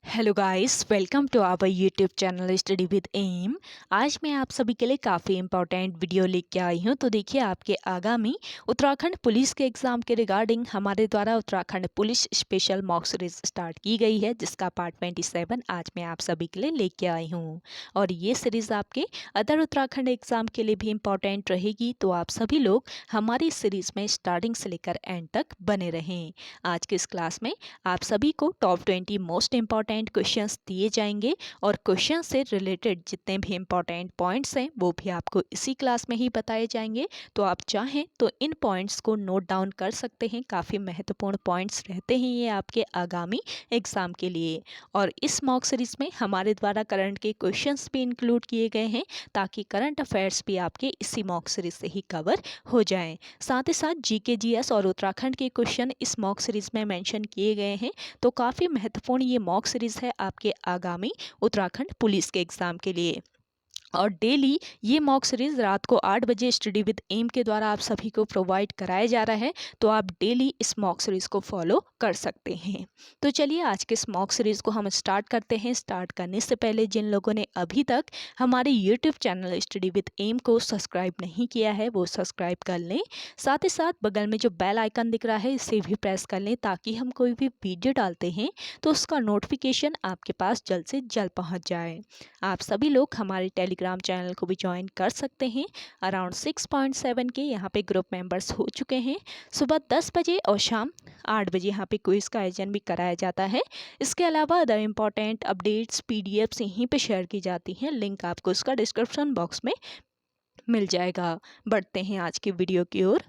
Hello guys, welcome to our YouTube channel study with M. आज मैं आप सभी के लिए काफ़ी इंपॉर्टेंट वीडियो लेके आई हूँ। तो देखिए, आपके आगामी उत्तराखंड पुलिस के एग्ज़ाम के रिगार्डिंग हमारे द्वारा Uttarakhand police special mock series start की गई है, जिसका पार्ट 27 आज मैं आप सभी के लिए लेके आई हूँ। और ये सीरीज़ आपके अदर उत्तराखंड एग्ज़ाम के लिए भी इम्पॉर्टेंट रहेगी, तो आप सभी लोग हमारी इस सीरीज़ में स्टार्टिंग से लेकर एंड तक बने रहें। आज की इस क्लास में आप सभी को टॉप 20 मोस्ट इंपॉर्टेंट क्वेश्चंस दिए जाएंगे और क्वेश्चन से रिलेटेड जितने भी इंपॉर्टेंट पॉइंट्स हैं वो भी आपको इसी क्लास में ही बताए जाएंगे। तो आप चाहें तो इन पॉइंट्स को नोट डाउन कर सकते हैं। काफ़ी महत्वपूर्ण पॉइंट्स रहते हैं ये आपके आगामी एग्जाम के लिए। और इस मॉक सीरीज में हमारे द्वारा करंट के क्वेश्चंस भी इंक्लूड किए गए हैं, ताकि करंट अफेयर्स भी आपके इसी मॉक सीरीज से ही कवर हो जाएं। साथ ही साथ जीके जीएस और उत्तराखंड के क्वेश्चन इस मॉक सीरीज में मेंशन किए गए हैं। तो काफ़ी महत्वपूर्ण ये मॉक सीरीज है आपके आगामी उत्तराखंड पुलिस के एग्जाम के लिए। और डेली ये मॉक सीरीज रात को 8 बजे स्टडी विद एम के द्वारा आप सभी को प्रोवाइड कराया जा रहा है। तो आप डेली इस मॉक सीरीज को फॉलो कर सकते हैं। तो चलिए, आज के इस मॉक सीरीज को हम स्टार्ट करते हैं। स्टार्ट करने से पहले जिन लोगों ने अभी तक हमारे YouTube channel study with M को सब्सक्राइब नहीं किया है, वो सब्सक्राइब कर लें। साथ ही साथ बगल में जो बेल आइकन दिख रहा है, इसे भी प्रेस कर लें, ताकि हम कोई भी वीडियो डालते हैं तो उसका नोटिफिकेशन आपके पास जल्द से जल्द पहुँच जाए। आप सभी लोग हमारे टेलीग्राम चैनल को भी ज्वाइन कर सकते हैं। अराउंड 6.7 के यहाँ पे ग्रुप मेंबर्स हो चुके हैं। सुबह 10 बजे और शाम 8 बजे यहाँ पे क्विज का आयोजन भी कराया जाता है। इसके अलावा अदर इम्पॉर्टेंट अपडेट्स पीडीएफ्स यहीं पे शेयर की जाती हैं। लिंक आपको उसका डिस्क्रिप्शन बॉक्स में मिल जाएगा। बढ़ते हैं आज की वीडियो की ओर।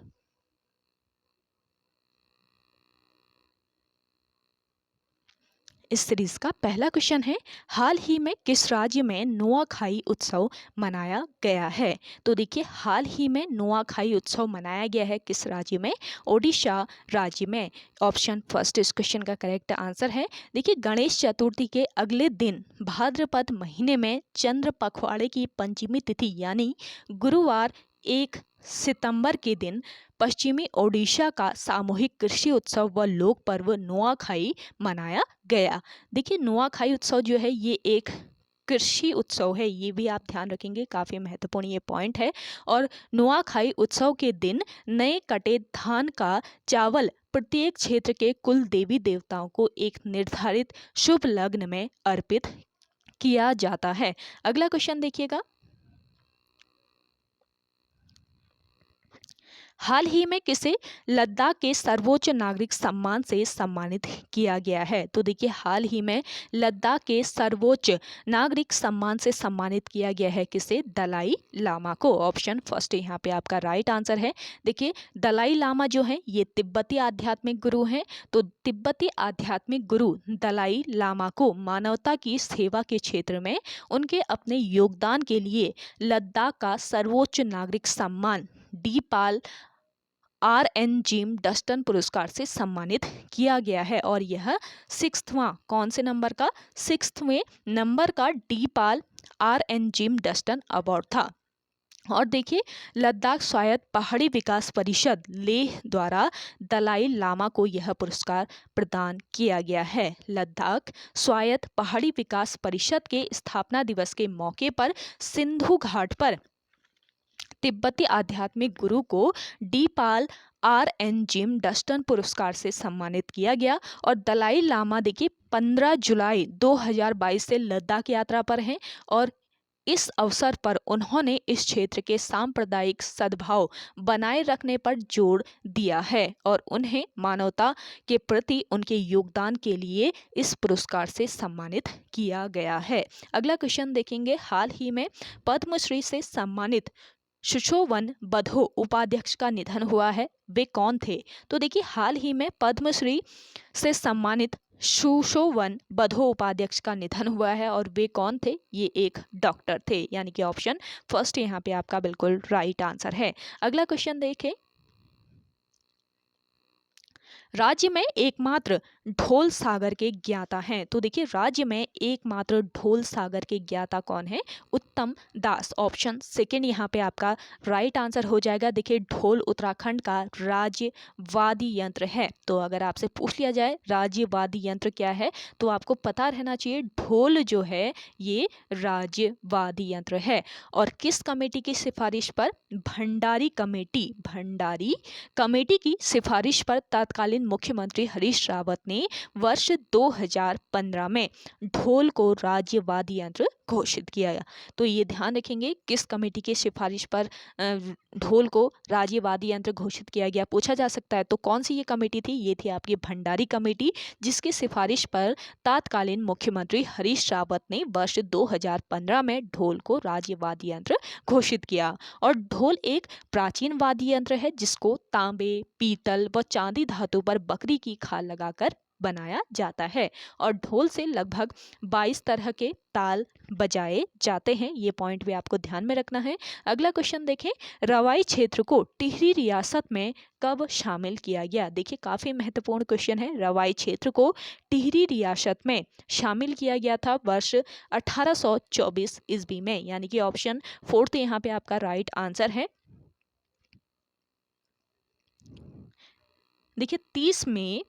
इस सीरीज का पहला क्वेश्चन है, हाल ही में किस राज्य में नुआखाई उत्सव मनाया गया है? तो देखिए, हाल ही में नुआखाई उत्सव मनाया गया है किस राज्य में? ओडिशा राज्य में। ऑप्शन फर्स्ट इस क्वेश्चन का करेक्ट आंसर है। देखिए, गणेश चतुर्थी के अगले दिन भाद्रपद महीने में चंद्र पखवाड़े की पंचमी तिथि यानी गुरुवार 1 सितंबर के दिन पश्चिमी ओडिशा का सामूहिक कृषि उत्सव व लोक पर्व नुआखाई मनाया गया। देखिए, नुआखाई उत्सव जो है ये एक कृषि उत्सव है, ये भी आप ध्यान रखेंगे, काफ़ी महत्वपूर्ण ये पॉइंट है। और नुआखाई उत्सव के दिन नए कटे धान का चावल प्रत्येक क्षेत्र के कुल देवी देवताओं को एक निर्धारित शुभ लग्न में अर्पित किया जाता है। अगला क्वेश्चन देखिएगा, हाल ही में किसे लद्दाख के सर्वोच्च नागरिक सम्मान से सम्मानित किया गया है? तो देखिए, हाल ही में लद्दाख के सर्वोच्च नागरिक सम्मान से सम्मानित किया गया है किसे? दलाई लामा को। ऑप्शन फर्स्ट यहाँ पे आपका राइट आंसर है। देखिए, दलाई लामा जो है ये तिब्बती आध्यात्मिक गुरु हैं। तो तिब्बती आध्यात्मिक गुरु दलाई लामा को मानवता की सेवा के क्षेत्र में उनके अपने योगदान के लिए लद्दाख का सर्वोच्च नागरिक सम्मान डी पाल RN जिम डस्टन पुरस्कार से सम्मानित किया गया है। और यह 6वां, कौन से नंबर का? 6वें नंबर का डी पाल RN जिम डस्टन अवार्ड था। और देखिए, लद्दाख स्वायत्त पहाड़ी विकास परिषद लेह द्वारा दलाई लामा को यह पुरस्कार प्रदान किया गया है। लद्दाख स्वायत्त पहाड़ी विकास परिषद के स्थापना दिवस के मौके पर सिंधु घाट पर तिब्बती आध्यात्मिक गुरु को डी पाल RN जिम डस्टन पुरस्कार से सम्मानित किया गया। और दलाई लामा देखिए 15 जुलाई 2022 से लद्दाख यात्रा पर हैं। और इस अवसर पर उन्होंने इस क्षेत्र के सांप्रदायिक सद्भाव बनाए रखने पर जोर दिया है और उन्हें मानवता के प्रति उनके योगदान के लिए इस पुरस्कार से सम्मानित किया गया है। अगला क्वेश्चन देखेंगे, हाल ही में पद्मश्री से सम्मानित सुशोवन बधो उपाध्यक्ष का निधन हुआ है, वे कौन थे? तो देखिए, हाल ही में पद्मश्री से सम्मानित सुशोवन बधो उपाध्यक्ष का निधन हुआ है। और वे कौन थे? ये एक डॉक्टर थे, यानी कि ऑप्शन फर्स्ट यहाँ पे आपका बिल्कुल राइट आंसर है। अगला क्वेश्चन देखें, राज्य में एकमात्र ढोल सागर के ज्ञाता हैं। तो देखिए राज्य में एकमात्र ढोल सागर के ज्ञाता कौन है? उत्तम दास। ऑप्शन सेकंड यहाँ पे आपका राइट आंसर हो जाएगा। देखिए ढोल उत्तराखंड का राज्य वाद्य यंत्र है। तो अगर आपसे पूछ लिया जाए राज्य वाद्य यंत्र क्या है, तो आपको पता रहना चाहिए ढोल जो है ये राज्य वाद्य यंत्र है। और किस कमेटी की सिफारिश पर? भंडारी कमेटी की सिफारिश पर तत्कालीन मुख्यमंत्री हरीश रावत ने वर्ष 2015 में ढोल को राज्य वाद्य यंत्र घोषित किया। तो ये ध्यान रखेंगे किस कमेटी की सिफारिश पर ढोल को राज्य वाद्य यंत्र घोषित किया गया, पूछा जा सकता है। तो कौन सी ये कमेटी थी? ये थी आपकी भंडारी कमेटी, जिसकी सिफारिश पर तत्कालीन मुख्यमंत्री हरीश रावत ने वर्ष 2015 में ढोल को राज्य वाद्य यंत्र घोषित किया। और ढोल एक प्राचीन वाद्य यंत्र है जिसको तांबे, पीतल व चांदी धातु पर बकरी की खाल लगाकर बनाया जाता है। और ढोल से लगभग 22 तरह के ताल बजाए जाते हैं। ये पॉइंट भी आपको ध्यान में रखना है। अगला क्वेश्चन देखें, रवाई क्षेत्र को टिहरी रियासत में कब शामिल किया गया? देखिए काफी महत्वपूर्ण क्वेश्चन है। रवाई क्षेत्र को टिहरी रियासत में शामिल किया गया था वर्ष 1824 ईस्वी में, यानी कि ऑप्शन फोर्थ यहाँ पे आपका राइट आंसर है। देखिए 30 मई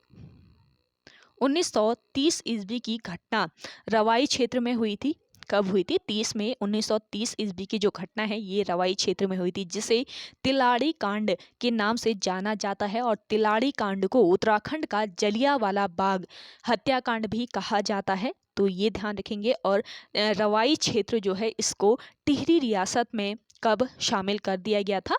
1930 ईस्वी की घटना रवाई क्षेत्र में हुई थी। कब हुई थी? 30 मई 1930 ईस्वी की जो घटना है ये रवाई क्षेत्र में हुई थी, जिसे तिलाड़ी कांड के नाम से जाना जाता है। और तिलाड़ी कांड को उत्तराखंड का जलियांवाला बाग हत्याकांड भी कहा जाता है। तो ये ध्यान रखेंगे। और रवाई क्षेत्र जो है इसको टिहरी रियासत में कब शामिल कर दिया गया था?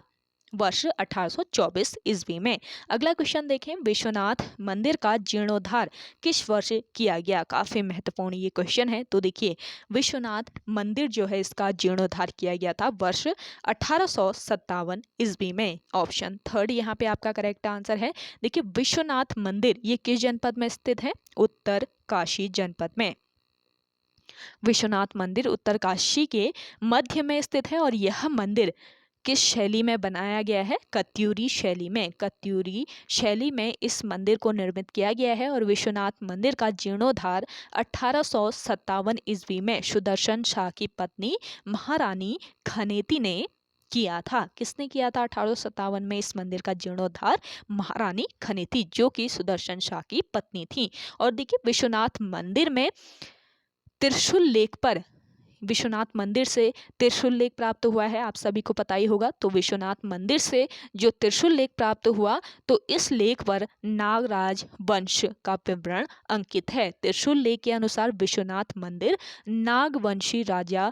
वर्ष 1824 ईस्वी में। अगला क्वेश्चन देखें, विश्वनाथ मंदिर का जीर्णोद्धार किस वर्ष किया गया? काफी महत्वपूर्ण ये क्वेश्चन है। तो देखिए विश्वनाथ मंदिर जो है इसका जीर्णोद्धार किया गया था वर्ष 1857 ईस्वी में। ऑप्शन थर्ड यहाँ पे आपका करेक्ट आंसर है। देखिए विश्वनाथ मंदिर ये किस जनपद में स्थित है? उत्तरकाशी जनपद में। विश्वनाथ मंदिर उत्तरकाशी के मध्य में स्थित है। और यह मंदिर किस शैली में बनाया गया है? कत्यूरी शैली में। कत्यूरी शैली में इस मंदिर को निर्मित किया गया है। और विश्वनाथ मंदिर का जीर्णोद्धार 1857 ईस्वी में सुदर्शन शाह की पत्नी महारानी खनेती ने किया था। किसने किया था 1857 में इस मंदिर का जीर्णोद्धार? महारानी खनेती, जो कि सुदर्शन शाह की पत्नी थी। और देखिए विश्वनाथ मंदिर में त्रिशूल लेख पर, विश्वनाथ मंदिर से त्रिशूल लेख प्राप्त हुआ है, आप सभी को पता ही होगा। तो विश्वनाथ मंदिर से जो त्रिशूल लेख प्राप्त हुआ, तो इस लेख पर नागराज वंश का विवरण अंकित है। त्रिशूल लेख के अनुसार विश्वनाथ मंदिर नागवंशी राजा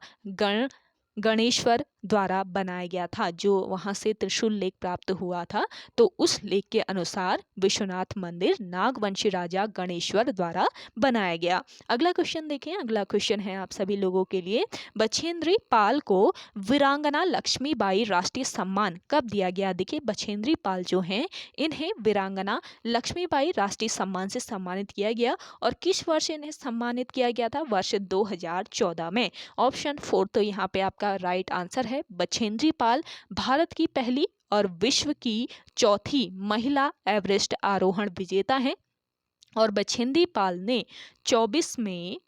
गणेश्वर द्वारा बनाया गया था। जो वहां से त्रिशूल लेख प्राप्त हुआ था, तो उस लेख के अनुसार विश्वनाथ मंदिर नागवंशी राजा गणेश्वर द्वारा बनाया गया। अगला क्वेश्चन देखें। अगला क्वेश्चन है आप सभी लोगों के लिए, बछेंद्री पाल को वीरांगना लक्ष्मीबाई राष्ट्रीय सम्मान कब दिया गया? देखिए बछेंद्री पाल जो हैं इन्हें वीरांगना लक्ष्मीबाई राष्ट्रीय सम्मान से सम्मानित किया गया। और किस वर्ष इन्हें सम्मानित किया गया था? वर्ष 2014 में। ऑप्शन 4 तो यहाँ पे आपका राइट आंसर है। बछेंद्री पाल भारत की पहली और विश्व की चौथी महिला एवरेस्ट आरोहण विजेता हैं। और बछेंद्री पाल ने 24 मई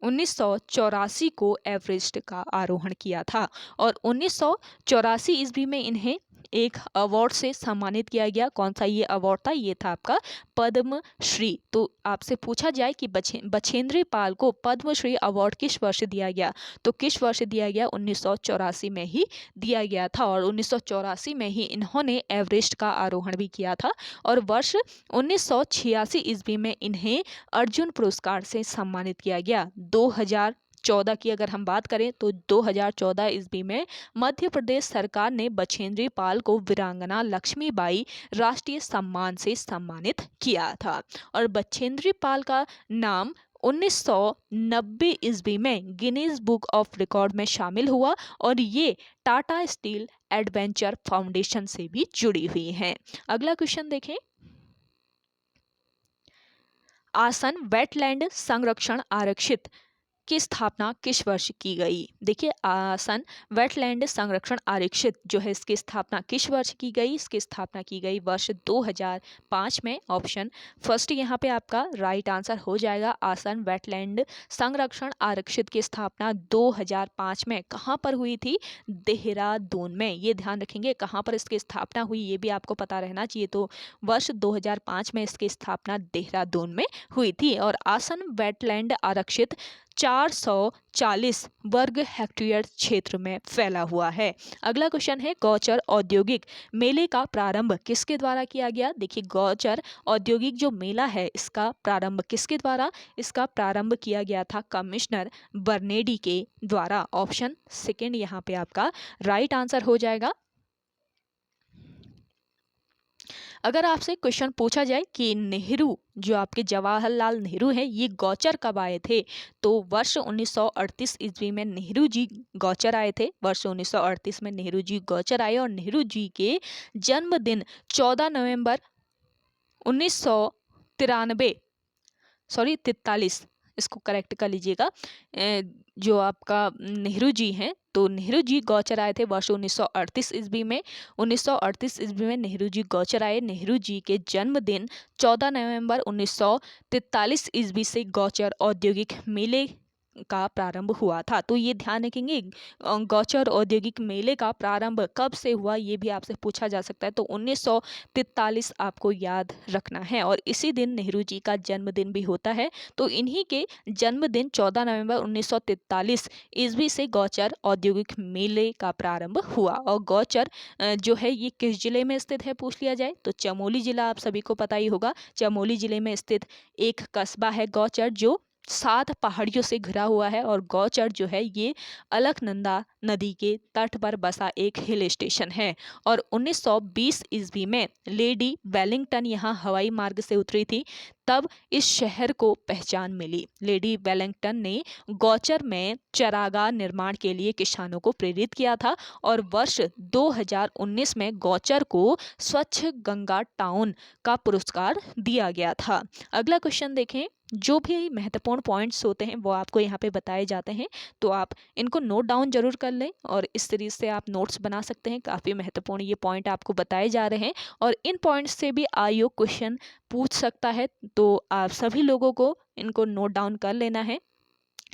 1984 को एवरेस्ट का आरोहण किया था। और 1984 ईस्वी में इन्हें एक अवार्ड से सम्मानित किया गया। कौन सा ये अवार्ड था? ये था आपका पद्मश्री। तो आपसे पूछा जाए कि बछेंद्री पाल को पद्मश्री अवार्ड किस वर्ष दिया गया, तो किस वर्ष दिया गया? 1984 में ही दिया गया था। और 1984 में ही इन्होंने एवरेस्ट का आरोहण भी किया था। और वर्ष 1986 ईस्वी में इन्हें अर्जुन पुरस्कार से सम्मानित किया गया। 2014 की अगर हम बात करें तो 2014 ईस्वी में मध्य प्रदेश सरकार ने बछेंद्री पाल को वीरांगना लक्ष्मीबाई राष्ट्रीय सम्मान से सम्मानित किया था। और बछेंद्री पाल का नाम 1990 ईस्वी में गिनीज बुक ऑफ रिकॉर्ड में शामिल हुआ। और ये टाटा स्टील एडवेंचर फाउंडेशन से भी जुड़ी हुई हैं। अगला क्वेश्चन देखें, आसन वेटलैंड संरक्षण आरक्षित की स्थापना किस वर्ष की गई? देखिए सन वेटलैंड संरक्षण आरक्षित जो है इसकी स्थापना किस वर्ष की गई? इसकी स्थापना की गई वर्ष 2005 में। ऑप्शन फर्स्ट यहाँ पे आपका राइट आंसर हो जाएगा। आसन वेटलैंड संरक्षण आरक्षित की स्थापना 2005 में कहाँ पर हुई थी? देहरादून में। ये ध्यान रखेंगे कहाँ पर इसकी स्थापना हुई ये भी आपको पता रहना चाहिए। तो वर्ष 2005 में इसकी स्थापना देहरादून में हुई थी। और आसन वेटलैंड आरक्षित 440 वर्ग हेक्टेयर क्षेत्र में फैला हुआ है। अगला क्वेश्चन है गौचर औद्योगिक मेले का प्रारंभ किसके द्वारा किया गया? देखिए गौचर औद्योगिक जो मेला है इसका प्रारंभ किसके द्वारा? इसका प्रारंभ किया गया था कमिश्नर बर्नेडी के द्वारा। ऑप्शन सेकेंड यहाँ पे आपका राइट आंसर हो जाएगा। अगर आपसे क्वेश्चन पूछा जाए कि नेहरू जो आपके जवाहरलाल नेहरू हैं ये गौचर कब आए थे? तो वर्ष 1938 ईस्वी में नेहरू जी गौचर आए थे। वर्ष 1938 में नेहरू जी गौचर आए और नेहरू जी के जन्मदिन 14 नवंबर 1993 सॉरी 43 इसको करेक्ट कर लीजिएगा। जो आपका नेहरू जी हैं तो नेहरू जी गौचर आए थे वर्ष 1938 ईस्वी में। 1938 ईस्वी में नेहरू जी गौचर आए। नेहरू जी के जन्मदिन 14 नवंबर 1943 ईस्वी से गौचर औद्योगिक मेले का प्रारंभ हुआ था। तो ये ध्यान रखेंगे गौचर औद्योगिक मेले का प्रारंभ कब से हुआ ये भी आपसे पूछा जा सकता है। तो 1943 आपको याद रखना है और इसी दिन नेहरू जी का जन्मदिन भी होता है। तो इन्हीं के जन्मदिन 14 नवंबर 1943 ईस्वी से गौचर औद्योगिक मेले का प्रारंभ हुआ। और गौचर जो है ये किस जिले में स्थित है पूछ लिया जाए तो चमोली जिला आप सभी को पता ही होगा। चमोली जिले में स्थित एक कस्बा है गौचर जो 7 पहाड़ियों से घिरा हुआ है। और गौचर जो है ये अलकनंदा नदी के तट पर बसा एक हिल स्टेशन है। और 1920 ईस्वी में लेडी वेलिंगटन यहाँ हवाई मार्ग से उतरी थी तब इस शहर को पहचान मिली। लेडी वेलिंगटन ने गौचर में चरागाह निर्माण के लिए किसानों को प्रेरित किया था। और वर्ष 2019 में गौचर को स्वच्छ गंगा टाउन का पुरस्कार दिया गया था। अगला क्वेश्चन देखें। जो भी महत्वपूर्ण पॉइंट्स होते हैं वो आपको यहाँ पे बताए जाते हैं तो आप इनको नोट डाउन जरूर कर लें और इस तरीके से आप नोट्स बना सकते हैं। काफ़ी महत्वपूर्ण ये पॉइंट आपको बताए जा रहे हैं और इन पॉइंट्स से भी आयोग क्वेश्चन पूछ सकता है। तो आप सभी लोगों को इनको नोट डाउन कर लेना है।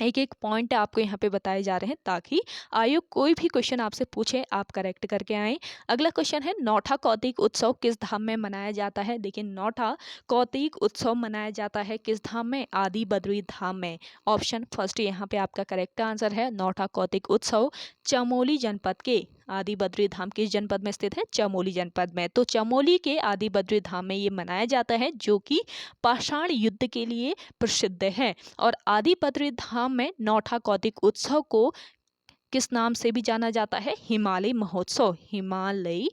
एक एक पॉइंट आपको यहाँ पे बताए जा रहे हैं ताकि आयोग कोई भी क्वेश्चन आपसे पूछे आप करेक्ट करके आएँ। अगला क्वेश्चन है नौठा कौतिक उत्सव किस धाम में मनाया जाता है? देखिए नौठा कौतिक उत्सव मनाया जाता है किस धाम में? आदि बद्री धाम में। ऑप्शन फर्स्ट यहाँ पे आपका करेक्ट आंसर है। नौठा कौतिक उत्सव चमोली जनपद के आदि बद्री धाम किस जनपद में स्थित है? चमोली जनपद में। तो चमोली के आदि बद्री धाम में ये मनाया जाता है जो कि पाषाण युद्ध के लिए प्रसिद्ध है। और आदि बद्री धाम में नौठा कौतिक उत्सव को किस नाम से भी जाना जाता है? हिमालय महोत्सव। हिमालय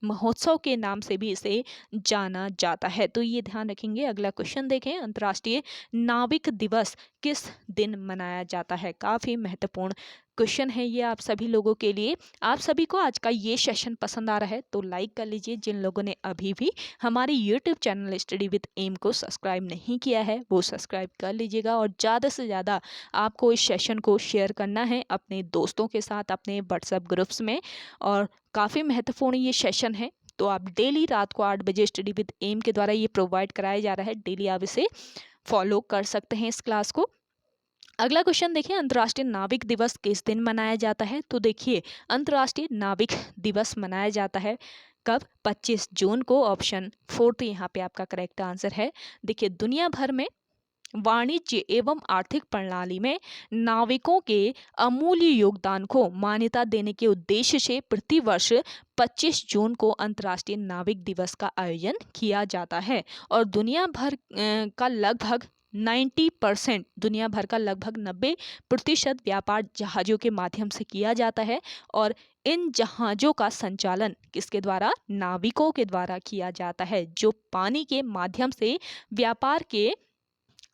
महोत्सव के नाम से भी इसे जाना जाता है। तो ये ध्यान रखेंगे। अगला क्वेश्चन देखें। अंतर्राष्ट्रीय नाविक दिवस किस दिन मनाया जाता है? काफ़ी महत्वपूर्ण क्वेश्चन है ये आप सभी लोगों के लिए। आप सभी को आज का ये सेशन पसंद आ रहा है तो लाइक कर लीजिए। जिन लोगों ने अभी भी हमारी YouTube channel study with M को सब्सक्राइब नहीं किया है वो सब्सक्राइब कर लीजिएगा और ज़्यादा से ज़्यादा आपको इस सेशन को शेयर करना है अपने दोस्तों के साथ अपने व्हाट्सएप ग्रुप्स में। और काफ़ी महत्वपूर्ण ये सेशन है तो आप डेली रात को 8 बजे स्टडी विद एम के द्वारा ये प्रोवाइड कराया जा रहा है। डेली आप इसे फॉलो कर सकते हैं इस क्लास को। अगला क्वेश्चन देखिए। अंतर्राष्ट्रीय नाविक दिवस किस दिन मनाया जाता है? तो देखिए अंतर्राष्ट्रीय नाविक दिवस मनाया जाता है कब? 25 जून को। ऑप्शन फोर्थ यहाँ पे आपका करेक्ट आंसर है। देखिए दुनिया भर में वाणिज्य एवं आर्थिक प्रणाली में नाविकों के अमूल्य योगदान को मान्यता देने के उद्देश्य से प्रतिवर्ष 25 जून को अंतर्राष्ट्रीय नाविक दिवस का आयोजन किया जाता है। और दुनिया भर का लगभग 90% दुनिया भर का लगभग 90% व्यापार जहाज़ों के माध्यम से किया जाता है। और इन जहाज़ों का संचालन किसके द्वारा? नाविकों के द्वारा किया जाता है जो पानी के माध्यम से व्यापार के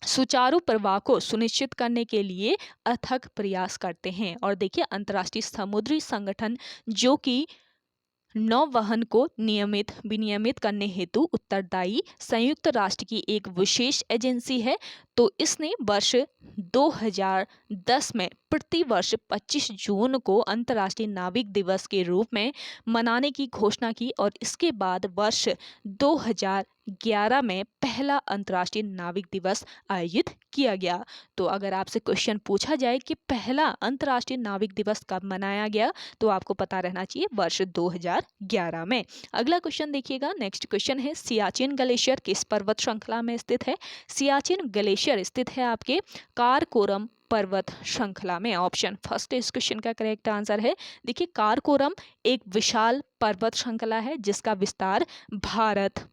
सुचारू प्रवाह को सुनिश्चित करने के लिए अथक प्रयास करते हैं। और देखिए अंतर्राष्ट्रीय समुद्री संगठन जो कि नौवहन को नियमित विनियमित करने हेतु उत्तरदायी संयुक्त राष्ट्र की एक विशेष एजेंसी है। तो इसने वर्ष 2010 में प्रति वर्ष 25 जून को अंतर्राष्ट्रीय नाविक दिवस के रूप में मनाने की घोषणा की और इसके बाद वर्ष 2011 में पहला अंतर्राष्ट्रीय नाविक दिवस आयोजित किया गया। तो अगर आपसे क्वेश्चन पूछा जाए कि पहला अंतर्राष्ट्रीय नाविक दिवस कब मनाया गया, तो आपको पता रहना चाहिए वर्ष 2011 में। अगला क्वेश्चन देखिएगा, नेक्स्ट क्वेश्चन है सियाचिन ग्लेशियर किस पर्वत श्रृंखला में स्थित है? सियाचिन ग्लेशियर स्थित है आपके काराकोरम पर्वत श्रृंखला में। ऑप्शन फर्स्ट इस क्वेश्चन का करेक्ट आंसर है। देखिए काराकोरम एक विशाल पर्वत श्रृंखला है जिसका विस्तार भारत,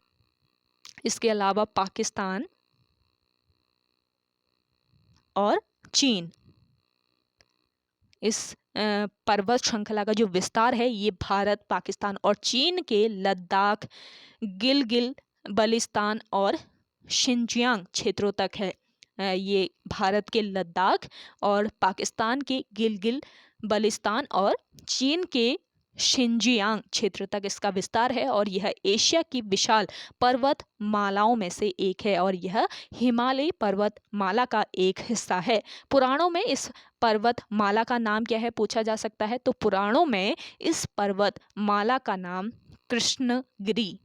इसके अलावा पाकिस्तान और चीन, इस पर्वत श्रृंखला का जो विस्तार है ये भारत, पाकिस्तान और चीन के लद्दाख, गिलगिल बल्तिस्तान और शिनजियांग क्षेत्रों तक है। ये भारत के लद्दाख और पाकिस्तान के गिलगिल बल्तिस्तान और चीन के शिनजियांग क्षेत्र तक इसका विस्तार है और यह एशिया की विशाल पर्वत मालाओं में से एक है और यह हिमालय पर्वत माला का एक हिस्सा है। पुराणों में इस पर्वत माला का नाम क्या है पूछा जा सकता है, तो पुराणों में इस पर्वत माला का नाम कृष्णगिरी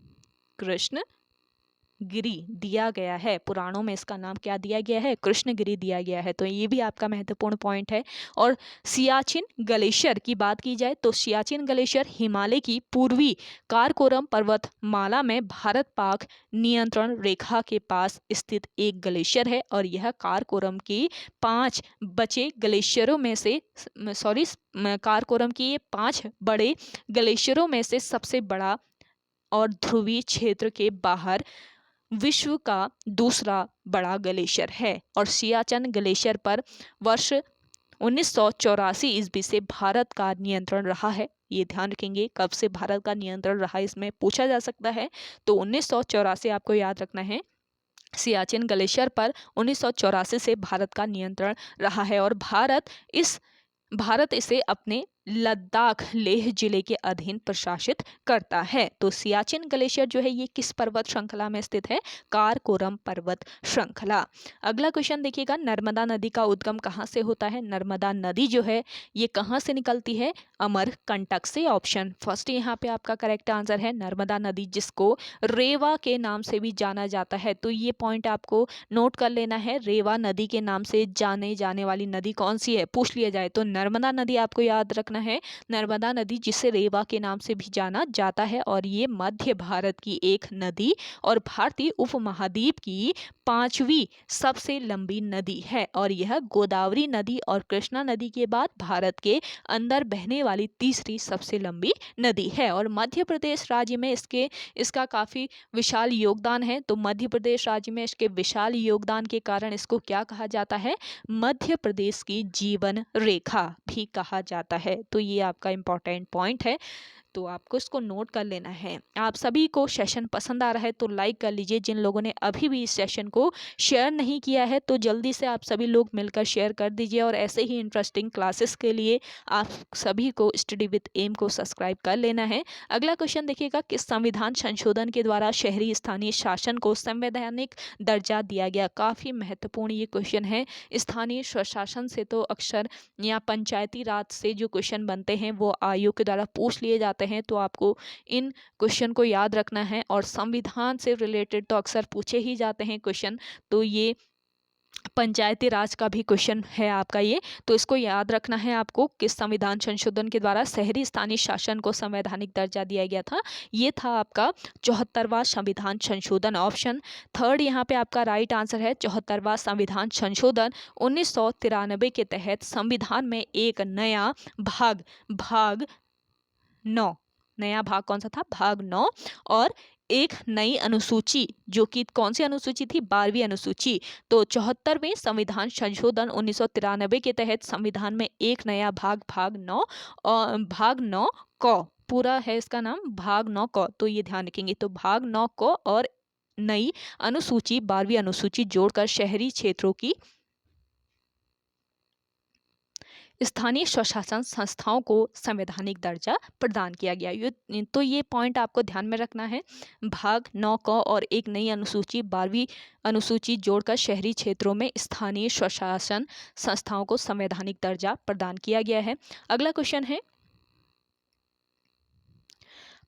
दिया गया है। पुराणों में इसका नाम क्या दिया गया है? कृष्णगिरी दिया गया है। तो ये भी आपका महत्वपूर्ण पॉइंट है। और सियाचिन ग्लेशियर की बात की जाए तो सियाचिन ग्लेशियर हिमालय की पूर्वी काराकोरम पर्वत माला में भारत पाक नियंत्रण रेखा के पास स्थित एक ग्लेशियर है और यह काराकोरम की 5 बचे ग्लेशियरों में से काराकोरम की ये 5 बड़े ग्लेशियरों में से सबसे बड़ा और ध्रुवीय क्षेत्र के बाहर विश्व का दूसरा बड़ा ग्लेशियर है। और सियाचिन ग्लेशियर पर वर्ष 1984 ईस्वी से भारत का नियंत्रण रहा है। ये ध्यान रखेंगे कब से भारत का नियंत्रण रहा इसमें पूछा जा सकता है। तो 1984 आपको याद रखना है। सियाचिन ग्लेशियर पर 1984 से भारत का नियंत्रण रहा है और भारत इसे अपने लद्दाख लेह जिले के अधीन प्रशासित करता है। तो सियाचिन ग्लेशियर जो है ये किस पर्वत श्रृंखला में स्थित है? काराकोरम पर्वत श्रृंखला। अगला क्वेश्चन देखिएगा, नर्मदा नदी का उद्गम कहाँ से होता है? नर्मदा नदी जो है ये कहाँ से निकलती है? अमरकंटक से। ऑप्शन फर्स्ट यहाँ पे आपका करेक्ट आंसर है। नर्मदा नदी जिसको रेवा के नाम से भी जाना जाता है, तो ये पॉइंट आपको नोट कर लेना है। रेवा नदी के नाम से जाने जाने वाली नदी कौन सी है पूछ लिया जाए तो नर्मदा नदी आपको याद रखना है। नर्मदा नदी जिसे रेवा के नाम से भी जाना जाता है और ये मध्य भारत की एक नदी और भारतीय उपमहाद्वीप की 5वीं सबसे लंबी नदी है और यह गोदावरी नदी और कृष्णा नदी के बाद भारत के अंदर बहने वाली तीसरी सबसे लंबी नदी है। और मध्य प्रदेश राज्य में इसका काफ़ी विशाल योगदान है। तो मध्य प्रदेश राज्य में इसके विशाल योगदान के कारण इसको क्या कहा जाता है? मध्य प्रदेश की जीवन रेखा भी कहा जाता है। तो ये आपका इम्पोर्टेंट पॉइंट है, तो आपको इसको नोट कर लेना है। आप सभी को सेशन पसंद आ रहा है तो लाइक कर लीजिए। जिन लोगों ने अभी भी इस सेशन को शेयर नहीं किया है तो जल्दी से आप सभी लोग मिलकर शेयर कर दीजिए और ऐसे ही इंटरेस्टिंग क्लासेस के लिए आप सभी को स्टडी विद एम को सब्सक्राइब कर लेना है। अगला क्वेश्चन देखिएगा, किस संविधान संशोधन के द्वारा शहरी स्थानीय शासन को संवैधानिक दर्जा दिया गया? काफ़ी महत्वपूर्ण ये क्वेश्चन है। स्थानीय स्वशासन से तो अक्सर या पंचायती राज से जो क्वेश्चन बनते हैं वो आयोग के द्वारा पूछ लिए जाते हैं, तो आपको इन क्वेश्चन को याद रखना है। और संविधान से रिलेटेड तो अक्सर पूछे ही जाते हैं क्वेश्चन, तो ये पंचायती राज का भी क्वेश्चन है आपका ये, तो इसको याद रखना है आपको। किस संविधान संशोधन के द्वारा शहरी स्थानीय शासन को संवैधानिक दर्जा दिया गया था? ये था आपका 74वां संविधान संशोधन। ऑप्शन थर्ड यहाँ पे आपका राइट आंसर है। 74वां संविधान संशोधन 1993 के तहत संविधान में एक नया भाग 9, नया भाग कौन सा था? भाग 9 और एक नई अनुसूची, जो कि कौन सी अनुसूची थी? 12वीं अनुसूची। तो 74वें संविधान संशोधन 1993 के तहत संविधान में एक नया भाग 9 और भाग 9 क पूरा है इसका नाम भाग 9 क। तो ये ध्यान रखेंगे। तो भाग 9 क और नई अनुसूची 12वीं अनुसूची जोड़कर शहरी क्षेत्रों की स्थानीय स्वशासन संस्थाओं को संवैधानिक दर्जा प्रदान किया गया। ये पॉइंट आपको ध्यान में रखना है। भाग 9 क और एक नई अनुसूची 12वीं अनुसूची जोड़कर शहरी क्षेत्रों में स्थानीय स्वशासन संस्थाओं को संवैधानिक दर्जा प्रदान किया गया है। अगला क्वेश्चन है,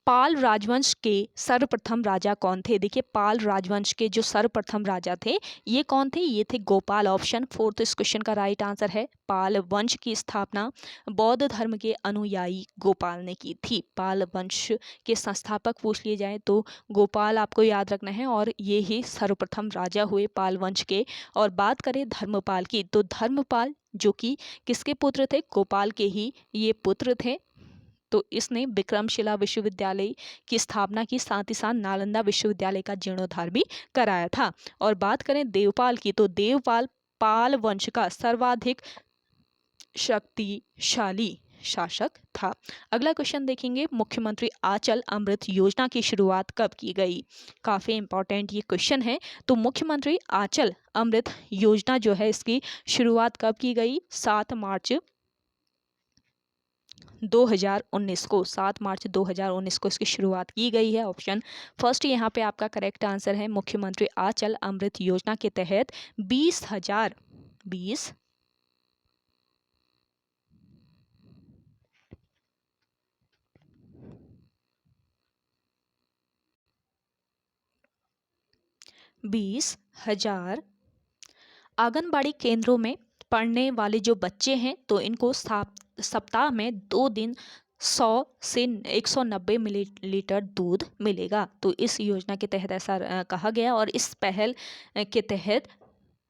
पाल राजवंश के सर्वप्रथम राजा कौन थे? देखिए, पाल राजवंश के जो सर्वप्रथम राजा थे ये कौन थे? ये थे गोपाल। ऑप्शन 4 इस क्वेश्चन का राइट आंसर है। पाल वंश की स्थापना बौद्ध धर्म के अनुयायी गोपाल ने की थी। पाल वंश के संस्थापक पूछ लिए जाए तो गोपाल आपको याद रखना है, और ये ही सर्वप्रथम राजा हुए पाल वंश के। और बात करें धर्मपाल की, तो धर्मपाल जो कि किसके पुत्र थे? गोपाल के ही ये पुत्र थे। तो इसने विक्रमशिला विश्वविद्यालय की स्थापना की, साथ ही साथ नालंदा विश्वविद्यालय का जीर्णोद्धार भी कराया था। और बात करें देवपाल की, तो देवपाल पाल वंश का सर्वाधिक शक्तिशाली शासक था। अगला क्वेश्चन देखेंगे, मुख्यमंत्री आंचल अमृत योजना की शुरुआत कब की गई? काफ़ी इंपॉर्टेंट ये क्वेश्चन है। तो मुख्यमंत्री आंचल अमृत योजना जो है इसकी शुरुआत कब की गई? 7 मार्च 2019 को, 7 मार्च 2019 को इसकी शुरुआत की गई है। ऑप्शन फर्स्ट यहाँ पे आपका करेक्ट आंसर है। मुख्यमंत्री आंचल अमृत योजना के तहत 20,000 आंगनबाड़ी केंद्रों में पढ़ने वाले जो बच्चे हैं तो इनको सप्ताह में 2 दिन 100 से 190 मिलीलीटर दूध मिलेगा। तो इस योजना के तहत ऐसा कहा गया, और इस पहल के तहत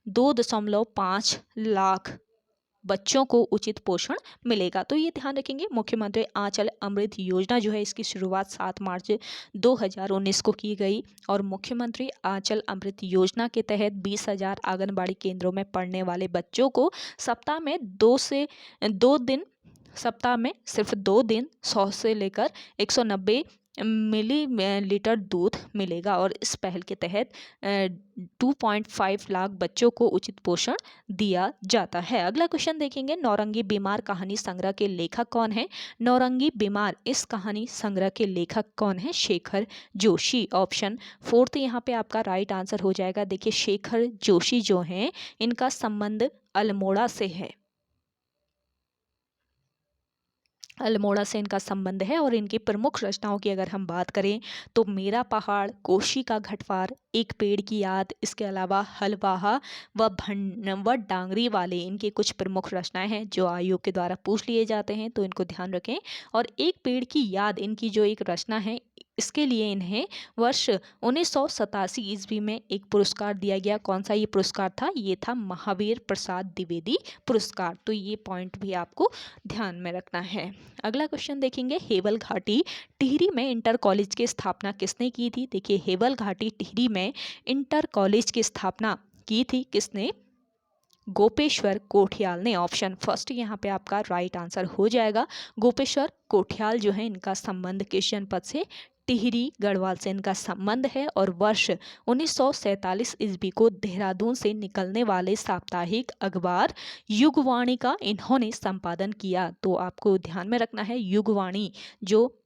2.5 लाख बच्चों को उचित पोषण मिलेगा। तो ये ध्यान रखेंगे, मुख्यमंत्री आंचल अमृत योजना जो है इसकी शुरुआत 7 मार्च 2019 को की गई। और मुख्यमंत्री आंचल अमृत योजना के तहत 20,000 आंगनबाड़ी केंद्रों में पढ़ने वाले बच्चों को सप्ताह में 2 दिन, सप्ताह में सिर्फ 2 दिन 100 से लेकर 190 मिलीलीटर दूध मिलेगा। और इस पहल के तहत 2.5 लाख बच्चों को उचित पोषण दिया जाता है। अगला क्वेश्चन देखेंगे, नौरंगी बीमार कहानी संग्रह के लेखक कौन है? नौरंगी बीमार इस कहानी संग्रह के लेखक कौन है? शेखर जोशी। ऑप्शन 4 यहाँ पे आपका राइट आंसर हो जाएगा। देखिए, शेखर जोशी जो हैं इनका संबंध अल्मोड़ा से है, अल्मोड़ा से इनका संबंध है। और इनकी प्रमुख रचनाओं की अगर हम बात करें तो मेरा पहाड़, कोशी का घटवार, एक पेड़ की याद, इसके अलावा हलवाहा व डांगरी वाले इनके कुछ प्रमुख रचनाएं हैं जो आयोग के द्वारा पूछ लिए जाते हैं, तो इनको ध्यान रखें। और एक पेड़ की याद इनकी जो एक रचना है, इसके लिए इन्हें वर्ष 1987 ईस्वी में एक पुरस्कार दिया गया। कौन सा ये पुरस्कार था? ये था महावीर प्रसाद द्विवेदी पुरस्कार। तो ये पॉइंट भी आपको ध्यान में रखना है। अगला क्वेश्चन देखेंगे, हेवल घाटी टिहरी में इंटर कॉलेज की स्थापना किसने की थी? देखिए, हेवल घाटी टिहरी में इंटर कॉलेज की स्थापना की थी किसने? गोपेश्वर कोठियाल ने। ऑप्शन फर्स्ट यहाँ पे आपका राइट आंसर हो जाएगा। गोपेश्वर कोठियाल जो है इनका संबंध किस जनपद से? टिहरी गढ़वाल से इनका संबंध है। और वर्ष 1947 ईस्वी को देहरादून से निकलने वाले साप्ताहिक अखबार युगवाणी का इन्होंने संपादन किया। तो आपको ध्यान में रखना है, युगवाणी जो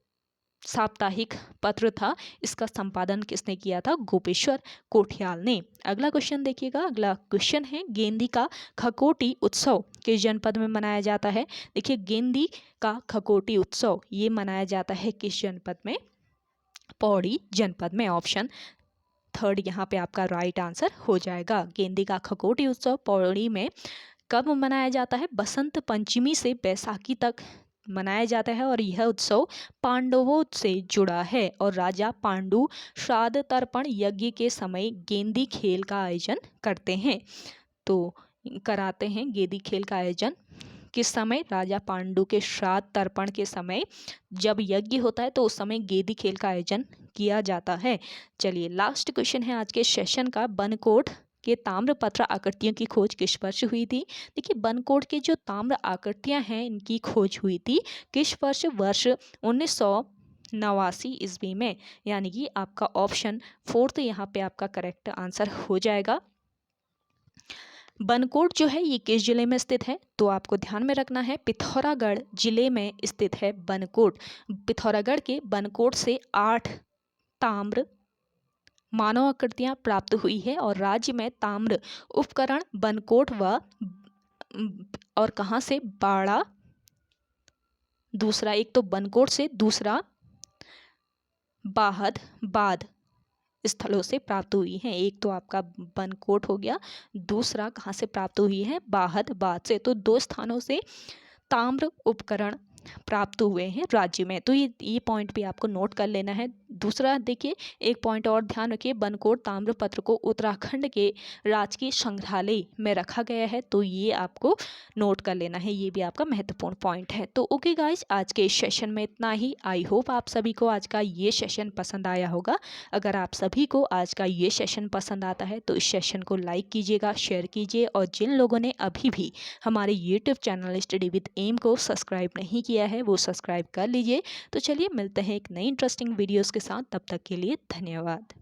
साप्ताहिक पत्र था इसका संपादन किसने किया था? गोपेश्वर कोठियाल ने। अगला क्वेश्चन देखिएगा, अगला क्वेश्चन है, गेंदी का खकोटी उत्सव किस जनपद में मनाया जाता है? देखिए, गेंदी का खकोटी उत्सव ये मनाया जाता है किस जनपद में? पौड़ी जनपद में। ऑप्शन थर्ड यहाँ पे आपका राइट आंसर हो जाएगा। गेंदी का खकोटी उत्सव पौड़ी में कब मनाया जाता है? बसंत पंचमी से बैसाखी तक मनाया जाता है। और यह उत्सव पांडवों से जुड़ा है। और राजा पांडु श्राद्ध तर्पण यज्ञ के समय गेंदी खेल का आयोजन करते हैं। तो कराते हैं गेंदी खेल का आयोजन किस समय? राजा पांडु के श्राद्ध तर्पण के समय जब यज्ञ होता है तो उस समय गेंदी खेल का आयोजन किया जाता है। चलिए, लास्ट क्वेश्चन है आज के सेशन का, बनकोट के ताम्रपत्र आकृतियों की खोज किस वर्ष हुई थी? देखिए, बनकोट के जो ताम्र आकृतियां हैं इनकी खोज हुई थी किस वर्ष? वर्ष 1989 ईस्वी में। यानी कि आपका ऑप्शन 4 यहाँ पे आपका करेक्ट आंसर हो जाएगा। बनकोट जो है ये किस जिले में स्थित है? तो आपको ध्यान में रखना है पिथौरागढ़ जिले में स्थित है बनकोट। पिथौरागढ़ के बनकोट से 8 ताम्र मानव आकृतियां प्राप्त हुई है और राज्य में ताम्र उपकरण बनकोट और कहाँ से? बाड़ा, दूसरा एक तो बनकोट से, दूसरा बाहद बाद स्थलों से प्राप्त हुई हैं। एक तो आपका बनकोट हो गया, दूसरा कहाँ से प्राप्त हुई है? बाहद बाद से। तो 2 स्थानों से ताम्र उपकरण प्राप्त हुए हैं राज्य में। तो ये पॉइंट भी आपको नोट कर लेना है। दूसरा देखिए, एक पॉइंट और ध्यान रखिए, बनकोट ताम्रपत्र को उत्तराखंड के राजकीय संग्रहालय में रखा गया है। तो ये आपको नोट कर लेना है, ये भी आपका महत्वपूर्ण पॉइंट है। तो ओके गाइज, आज के इस सेशन में इतना ही। आई होप आप सभी को आज का ये सेशन पसंद आया होगा। अगर आप सभी को आज का ये सेशन पसंद आता है तो इस सेशन को लाइक कीजिएगा, शेयर कीजिए, और जिन लोगों ने अभी भी हमारे YouTube channel study with M को सब्सक्राइब नहीं किया है वो सब्सक्राइब कर लीजिए। तो चलिए मिलते हैं एक नई इंटरेस्टिंग वीडियोस के साथ, तब तक के लिए धन्यवाद।